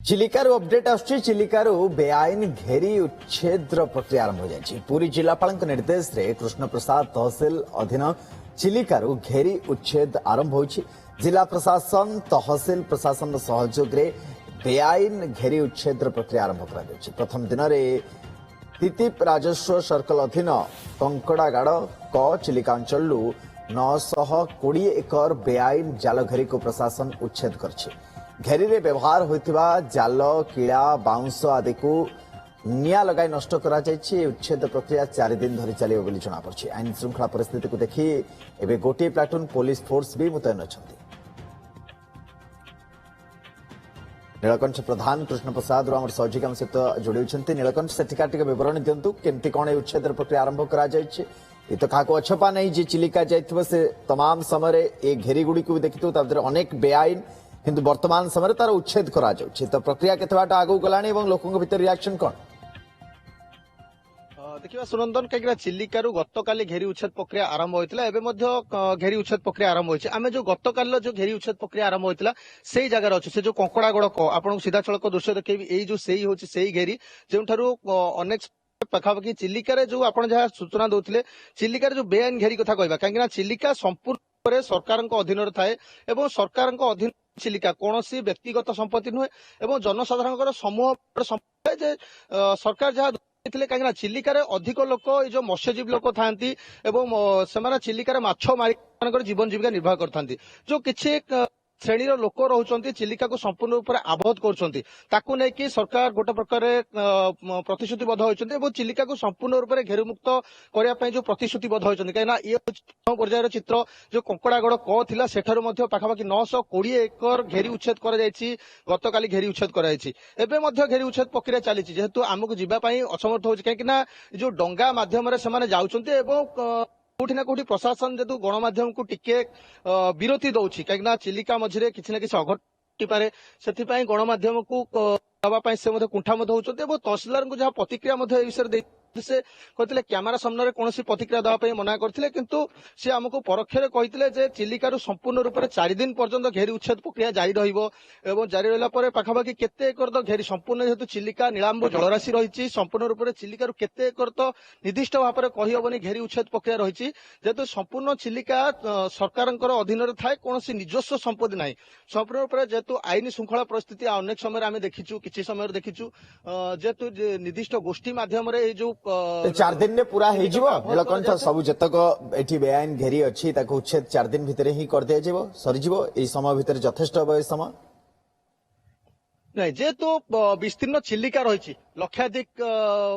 चिलिकारु update आसुची चिलिकारु बेआईन घेरी उच्छेद प्रक्रिया आरंभ हो जाएगी। पुरी जिलापाल निर्देश रे कृष्ण प्रसाद तहसिल अधीन चिलिकारु घेरी उच्छेद आरंभ होइछि। जिला प्रशासन तहसिल प्रशासन सहयोग रे बेआईन घेरी उच्छेद प्रक्रिया आरंभ करा जायछि। प्रथम दिन रे तितिप राजस्व सर्कल अधीन कंकड़ागाड़ क चिलिका अंचल 920 एकर बेआईन जाल घेरी को प्रशासन उच्छेद करछि। घेरी रे व्यवहार होइतिबा जाल कीड़ा बाउंस आदि को निया लगाई नष्ट करा जायछि। उच्छेद प्रक्रिया 4 दिन धरि चलियो बोली जଣା पड़छि। आईन श्रृंखला परिस्थिति को देखि एबे गोटे प्लाटून पुलिस फोर्स भी मुतयन अछंती। नीलकंठ प्रधान कृष्ण प्रसाद आम सहयोगी आम सहित जोड़ी होती। नीलकंठ सेठिकार टिके विवरण दिंतु केमती कौन उच्छेद प्रक्रिया आरंभ करा जायछि। ये तो क्या अछपा नहीं जे चिलिका जाइथिबो से तमाम समय ए घेरी गुडी को देखिथु तादर अनेक बेआईन किंतु वर्तमान समय तार उच्छेद करा जाउछि। तो प्रक्रिया केते बाट आगु गलाणी एवं लोकंक भीतर रिएक्शन कोन देखिए सुनंदन कहीं चिलिकारु गतकाली घेरी उच्छेद प्रक्रिया आरंभ होता है। घेरी उच्छेद प्रक्रिया आरंभ होती आम जो गतकाल जो घेरी उच्छेद प्रक्रिया आरंभ होता से जगार अच्छे से जो कंकड़ागड़ आपको सीधा सड़क दृश्य देखी यही जो सही हूँ से घेरी जो अनेक पाखापाखि चिलिकार जो आप सूचना दौते चिलिकार जो बेआईन घेरी कथा कहवा कहीं चिलिका संपूर्ण सरकार अधीन थाए और सरकार अधीन चिलिका कौन व्यक्तिगत संपत्ति नुहे और जनसाधारण समूह सरकार जहाँ कहीं चिलिकार अधिक लोक जो मत्स्यजीवी लोक था चिलिकार माछ मारी जीवन जीविका निर्वाह करते जो किसी श्रेणीर लोक रोचंती चिलिका को संपूर्ण रूप से आबोध कर सरकार गोटे प्रकार प्रतिश्रुतिबद्ध होती चिलिका को संपूर्ण रूप से घेरुमुक्त करने जो प्रतिश्रुतिबद्ध होती कहीं ये पर्यायर चित्र जो कंकड़ागड़ क थिला सेठारु मध्य पाखापाखि 920 एकर घेरी उच्छेद गतकाली घेरी उच्छेद कर घेरी उच्छेद प्रक्रिया चली जेहेतु आमको जीवाई असमर्थ हो कहीं जो डंगा मध्यम जाऊँच कोठी ना कोठी प्रशासन जेतु गणमाध्यम को टिके विरति दौछि कहीं चिलिका मझिरे किसी ना किसी अघटी पारे से गणमाध्यम को दवाई से कुंठा होती तहसिलदार को जहाँ प्रतिक्रिया विषय से कहते कैमेरा सामने कौन प्रतिक्रिया देवाई मना करते किंतु सी आमको परोक्षरे कहते चिलिकारु संपूर्ण रूप से 4 दिन पर्यंत घेरी उच्छेद प्रक्रिया जारी जारी रहा पाखापाखि केते एकर तो घेरी संपूर्ण जेहेतु चिलिका नीलांब जलराशि रही संपूर्ण रूप से चिलिकारु केते एकर तो निर्दिष्ट भाव में कहीहबनी घेरी उच्छेद प्रक्रिया रही जेहेतु संपूर्ण चिलिका सरकार अधीन थाए कौन निजस्व संपत्ति ना संपूर्ण रूप से जेहेतु आईन श्रृंखला परिस्थिति अनेक समय आम देखीचु किसी समय देखीचु जेहेतु निर्दिष्ट गोष्ठी मध्यम जो 4 दिन में पूरा नीलकंठ सब जतक एठी बेआईन घेरी अच्छी उच्छेद 4 दिन भितर ही कर दिया जीवो सरीजीवो एई समय भितर यथेष्ट हे समय नहीं जेहेतु विस्तीर्ण चिलिका रही लक्षाधिक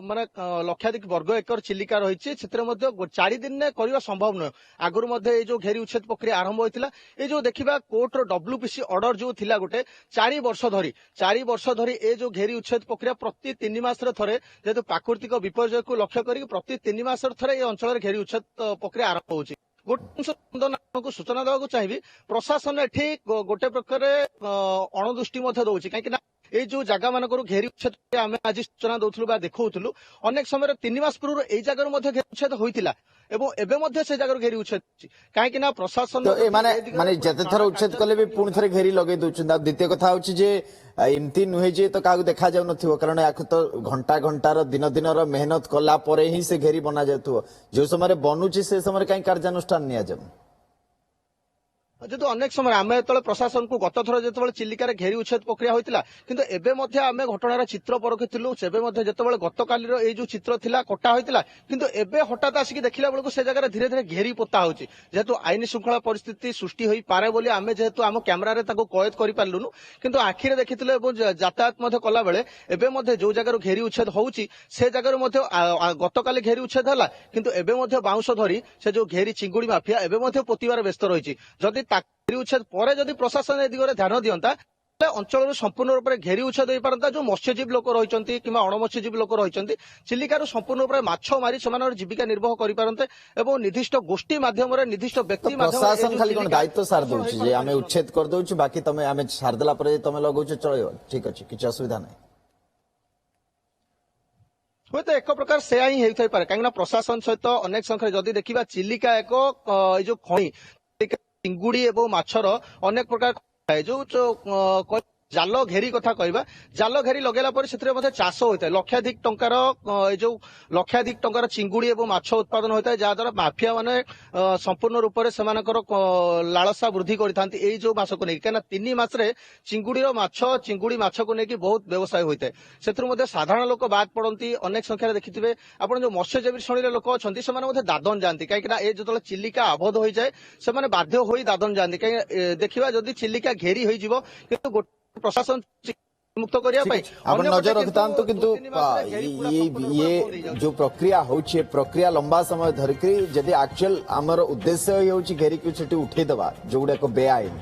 माने लक्षाधिक वर्ग एकर चिलिका रही 4 दिन में करवा संभव नुह। आगुरी जो घेरी उच्छेद प्रक्रिया आरंभ होता ये जो देखा कोर्टर डब्ल्यूपीसी ऑर्डर जो थिला गोटे 4 वर्ष धरी ये जो घेरी उच्छेद प्रक्रिया प्रति 3 मास थे जेहेतु प्राकृतिक विपर्यय को लक्ष्य कर प्रति 3 मास थे ये अंचल घेरी उच्छेद प्रक्रिया आरंभ होती गोटे सूचना देवाक चाहिए प्रशासन एठी गोटे प्रकार अणदृष्टि दौर कहीं ये जो जगह मानक घेरी उच्छेद आम आज सूचना दौलू देखुलू अनेक समय 3 मास पूर्व यही जगह घेरी उच्छेद होता एवं से जगह घेरी उच्छेद कहीं प्रशासन माने जते थर उच्छेद कले भी पुणी थे घेरी लगे दौरान। द्वितीय कथा होची जे एमती नुहे जे तो क्या देखा जाऊ न कारण या तो घंटा घंटार दिन दिन मेहनत कला परे ही से घेरी बना जाऊ जो समय बनूची से समय कहीं कार्यानुष्ठान निया जाऊ जेहेतु अनेक समय आम जो प्रशासन को गत थर जो चिलिकार घेरी उच्छेद प्रक्रिया होता किंतु एबे आम घटनार चित्र परखिलु से जो गतकाल जो चित्र थिला कटा होता किंतु एबे हठात आसिक देखला बेलू से जगह धीरे धीरे घेरी पोता होची जेहेतु आईन श्रृंखला परिस्थिति सृष्टि हो पारे बोली आम जेहेतु आम कैमेरा कैद कर पार्लुनु किंतु आखिरे देखिथिले यातायात कला बेले एबे जो जगह घेरी उच्छेद होची से जगह गतकाली घेरी उच्छेद है किंतु एबे बाउंस धरी से जो घेरी चिंगुड़ी माफिया एबे पोतीबार व्यस्त रही जदि घेरी उच्छेद पर जदि प्रशासन ए दिगरे ध्यान दियंता अंचल संपूर्ण रूप से घेरी उच्छेद हो पारता जो मत्स्यजीवी लोक रही कि अणमत्स्यजीवी लोक रही चिलिकार संपूर्ण रूप से माछ मारी से जीविका निर्वाह करते और निर्दिष्ट गोष्ठी मध्यम निर्दिष्ट व्यक्ति प्रशासन खाली दायित्व सार दौर आम उच्छेद कर दौर बाकी तुम आम सारदेला तुम लगौच चलो ठीक अच्छे किसी असुविधा ना हूँ तो एक प्रकार से ही होता पारे कहीं प्रशासन सहित अनेक संख्या जदि देखा चिलिका एक जो खଣି चिंगुड़ी एवं माछर अनेक प्रकार जो ଜାଲ ଘେରି କଥା କହିବା, ଜାଲ ଘେରି ଲଗେଇଲା ପରେ ସେଥିରେ ମଧ୍ୟ ଚାଷ ହୋଇଥାଏ। ଲକ୍ଷାଧିକ ଟଙ୍କାର ଏ ଯୋଉ ଲକ୍ଷାଧିକ ଟଙ୍କାର ଚିଙ୍ଗୁଡି ଏବଂ ମାଛ ଉତ୍ପାଦନ ହୋଇଥାଏ, ଯାହାଦ୍ୱାରା ମାଫିଆ ମାନେ ସମ୍ପୂର୍ଣ୍ଣ ରୂପରେ ସେମାନଙ୍କର ଲାଳସା ବୃଦ୍ଧି କରିଥାନ୍ତି ଏଇ ଯୋଉ ମାଛକୁ ନେଇକି। କାହିଁକିନା 3 ମାସରେ ଚିଙ୍ଗୁଡି ମାଛକୁ ନେଇକି ବହୁତ ବ୍ୟବସାୟ ହୋଇଥାଏ। ସେଥିରୁ ମଧ୍ୟ ସାଧାରଣ ଲୋକ ବାଦ ପଡନ୍ତି। ଅନେକ ସଂଖ୍ୟାରେ ଦେଖିଥିବେ ଆପଣ ଯୋଉ ମତ୍ସ୍ୟଜୀବୀ ଶ୍ରେଣୀର ଲୋକ ଅଛନ୍ତି ସେମାନେ ମଧ୍ୟ ଦାଦନ ଯାଆନ୍ତି, କାହିଁକିନା ଏ ଯେତେବେଳେ ଚିଲିକା ଆବଦ୍ଧ ହୋଇଯାଏ ସେମାନେ ବାଧ୍ୟ ହୋଇ ଦାଦନ ଯାଆନ୍ତି। କାହିଁକି ଦେଖିବା ଯଦି ଚିଲିକା ଘେରି ହୋଇଯିବ କିନ୍ତୁ ପ୍ରଶାସନ ମୁକ୍ତ କରିବା ठीक ପାଇଁ है आपण नजर रखितांतु किंतु ये जो प्रक्रिया होची प्रक्रिया लंबा समय धरिकी जदि एक्चुअल आमर उद्देश्य ही होची घेरी कि सेठी उठे दबा जोगुडा को बेआईन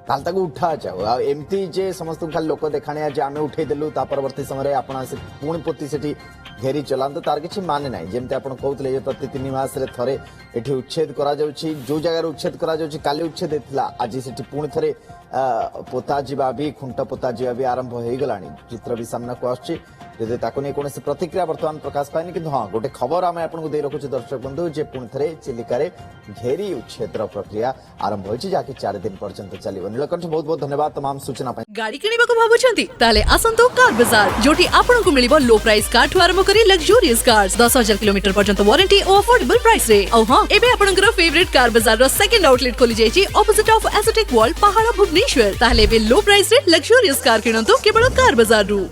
ताल ताको उठा जाओ आ एमती जे समस्त खाली लोक देखाणिया जे आमे उठे देलु ता परवर्ती समय आपण से पुणी पोती सेठी घेरी चलांत तार किछि माने नाही जेमते आपण कहउतले जे प्रति 3 मास रे थरे एठी उच्छेद करा जाउछि जो जगह उच्छेद करा जाउछि काली उच्छेद हेतला आज सेठी पुणी थरे पोता जीवा भी खुंट पोता जीवा भी आरंभ हो गलानी चित्र भी सामना को आछि जदि ताको नै कोनोसी प्रतिक्रिया वर्तमान प्रकाश पाइनी किंतु हां गोटे खबर आमे आपनको दे रखुछि दर्शक बंधु जे पुणी थरे चिलिका रे घेरी उच्छेद प्रक्रिया आरंभ होछि जाकि 4 दिन पर्यंत चलिबो। नीलकंठ बहुत बहुत धन्यवाद तमाम सूचना पाइ। गाड़ी किनिबाको भाबुछंती ताले आसंतो कार बाजार जोटी आपनको मिलिबो लो प्राइस कार ठु आरंभ करी लग्जरियस कार्स 10,000 किलोमीटर पर्यंत वारंटी और अफोर्डेबल प्राइस रे। औ हां एबे आपनकर फेवरेट कार बाजार रो सेकंड आउटलेट खोली जायछि ऑपोजिट ऑफ एसोटेक वर्ल्ड पहाड़ भुवनेश्वर। ताले बे लो प्राइस रे लग्जरियस कार किनंतो केवल कार बाजार रु।